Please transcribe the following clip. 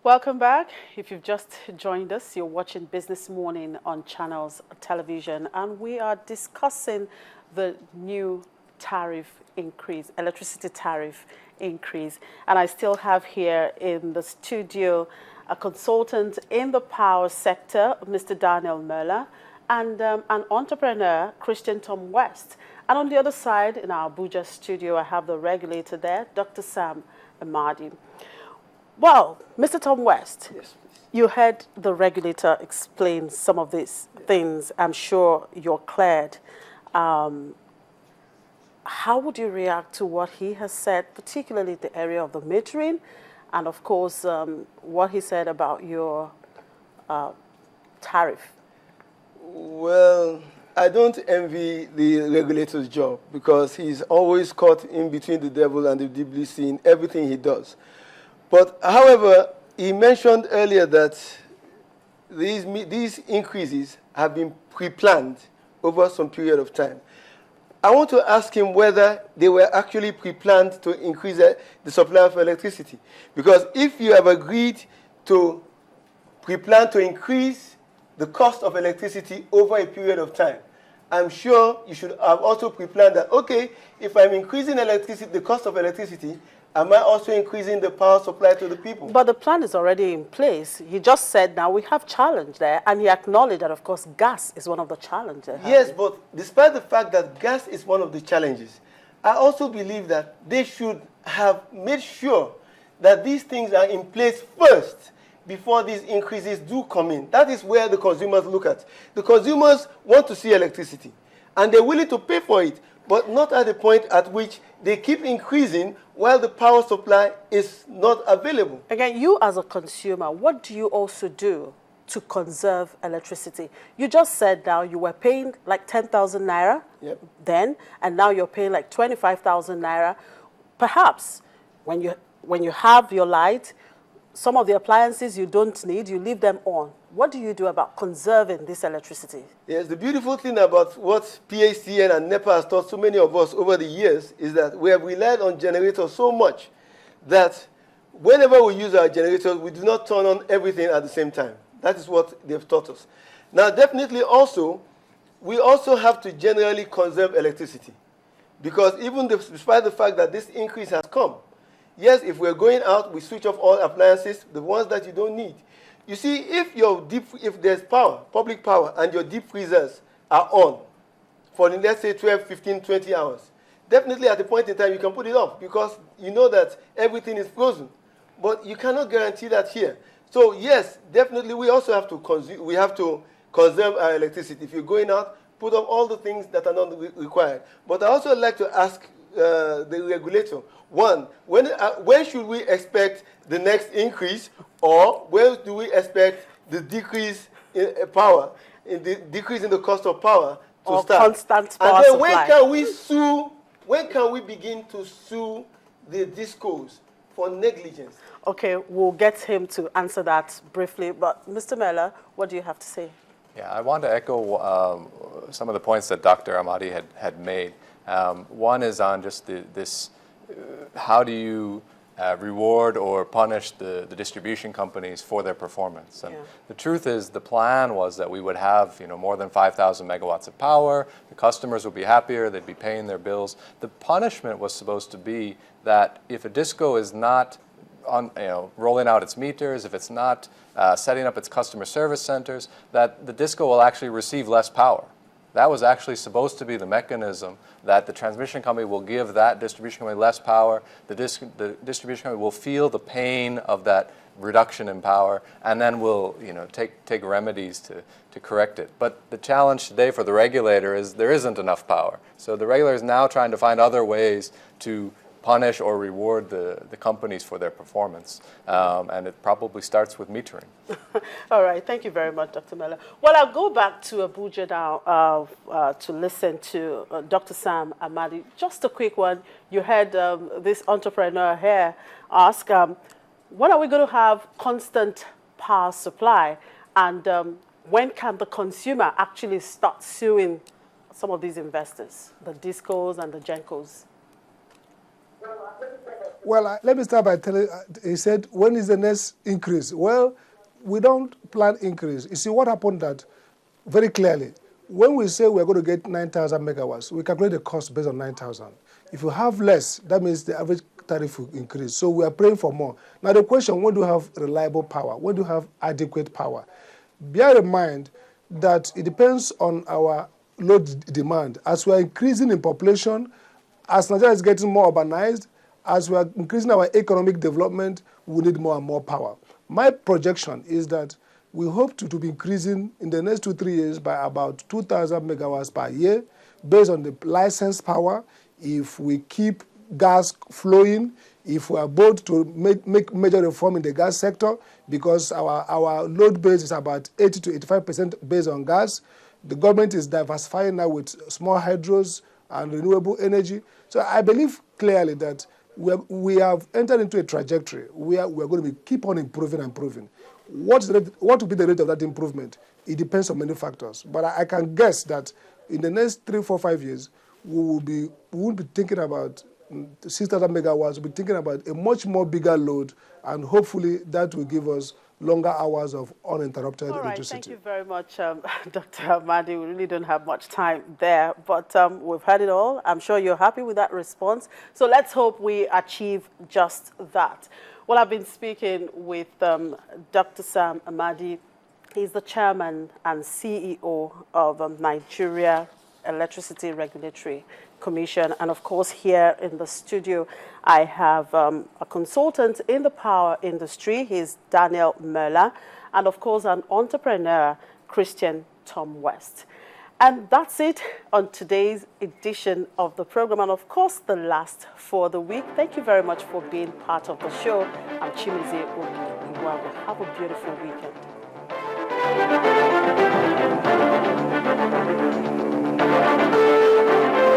Welcome back. If you've just joined us, you're watching Business Morning on Channels Television, and we are discussing the new tariff increase, electricity tariff increase. And I still have here in the studio a consultant in the power sector, Mr. Daniel Merla, and an entrepreneur, Christian Tom West. And on the other side, in our Abuja studio, I have the regulator there, Dr. Sam Amadi. Well, Mr. Tom West, yes, please. You heard the regulator explain some of these things. I'm sure you're cleared. How would you react to what he has said, particularly the area of the metering, and of course, what he said about your tariff? Well, I don't envy the regulator's job because he's always caught in between the devil and the deep blue sea in everything he does. But, however, he mentioned earlier that these increases have been pre-planned over some period of time. I want to ask him whether they were actually pre-planned to increase the supply of electricity. Because if you have agreed to pre-plan to increase the cost of electricity over a period of time, I'm sure you should have also pre-planned that, okay, if I'm increasing the cost of electricity, am I also increasing the power supply to the people? But the plan is already in place. He just said now we have challenge there, and he acknowledged that, of course, gas is one of the challenges. Yes, but despite the fact that gas is one of the challenges, I also believe that they should have made sure that these things are in place first before these increases do come in. That is where the consumers look at. The consumers want to see electricity, and they're willing to pay for it, but not at the point at which they keep increasing while the power supply is not available. Again, you as a consumer, what do you also do to conserve electricity? You just said now you were paying like 10,000 naira then, and now you're paying like 25,000 naira. Perhaps when you have your light, some of the appliances you don't need, you leave them on. What do you do about conserving this electricity? Yes, the beautiful thing about what PHCN and NEPA has taught so many of us over the years is that we have relied on generators so much that whenever we use our generators, we do not turn on everything at the same time. That is what they've taught us. Now, definitely also, we also have to generally conserve electricity because even despite the fact that this increase has come, yes, if we're going out, we switch off all appliances, the ones that you don't need. You see, if there's power, public power, and your deep freezers are on for, let's say, 12, 15, 20 hours, definitely at a point in time you can put it off because you know that everything is frozen. But you cannot guarantee that here. So, yes, definitely we also have to conserve our electricity. If you're going out, put off all the things that are not required. But I also like to ask the regulator, one, when should we expect the next increase, or where do we expect the decrease in power, the decrease in the cost of power to start? Constant power and then supply. when can we begin to sue the discos for negligence? Okay, we'll get him to answer that briefly. But Mr. Mela, what do you have to say? Yeah, I want to echo some of the points that Dr. Amadi had made. One is on just this, how do you reward or punish the distribution companies for their performance? And the truth is the plan was that we would have more than 5,000 megawatts of power, the customers would be happier, they'd be paying their bills. The punishment was supposed to be that if a disco is not rolling out its meters, if it's not setting up its customer service centers, that the disco will actually receive less power. That was actually supposed to be the mechanism that the transmission company will give that distribution company less power. The distribution company will feel the pain of that reduction in power, and then will take remedies to correct it. But the challenge today for the regulator is there isn't enough power. So the regulator is now trying to find other ways to punish or reward the companies for their performance. And it probably starts with metering. All right. Thank you very much, Dr. Mela. Well, I'll go back to Abuja now to listen to Dr. Sam Amadi. Just a quick one. You heard this entrepreneur here ask, when are we going to have constant power supply? And when can the consumer actually start suing some of these investors, the discos and the gencos? Well, let me start by telling, he said, when is the next increase? Well, we don't plan increase. You see, what happened that, very clearly, when we say we're going to get 9,000 megawatts, we calculate the cost based on 9,000. If you have less, that means the average tariff will increase. So we are praying for more. Now the question, when do you have reliable power? When do you have adequate power? Bear in mind that it depends on our load demand. As we are increasing in population, as Nigeria is getting more urbanized, as we are increasing our economic development, we need more and more power. My projection is that we hope to be increasing in the next 2-3 years by about 2,000 megawatts per year, based on the licensed power. If we keep gas flowing, if we are bold to make major reform in the gas sector, because our load base is about 80 to 85% based on gas. The government is diversifying now with small hydros and renewable energy. So I believe clearly that we have entered into a trajectory where we're going to keep on improving and improving. What will be the rate of that improvement? It depends on many factors. But I can guess that in the next 3, 4, 5 years, we won't be thinking about 6,000 megawatts. We'll be thinking about a much more bigger load, and hopefully that will give us longer hours of uninterrupted All right, electricity. thank you very much, Dr. Amadi. We really don't have much time there, but we've heard it all. I'm sure you're happy with that response. So let's hope we achieve just that. Well, I've been speaking with Dr. Sam Amadi. He's the chairman and CEO of Nigeria Electricity Regulatory Commission. And of course, here in the studio, I have a consultant in the power industry. He's Daniel Merla. And of course, an entrepreneur, Christian Tom West. And that's it on today's edition of the program. And of course, the last for the week. Thank you very much for being part of the show. I'm Chimize Obi. Have a beautiful weekend.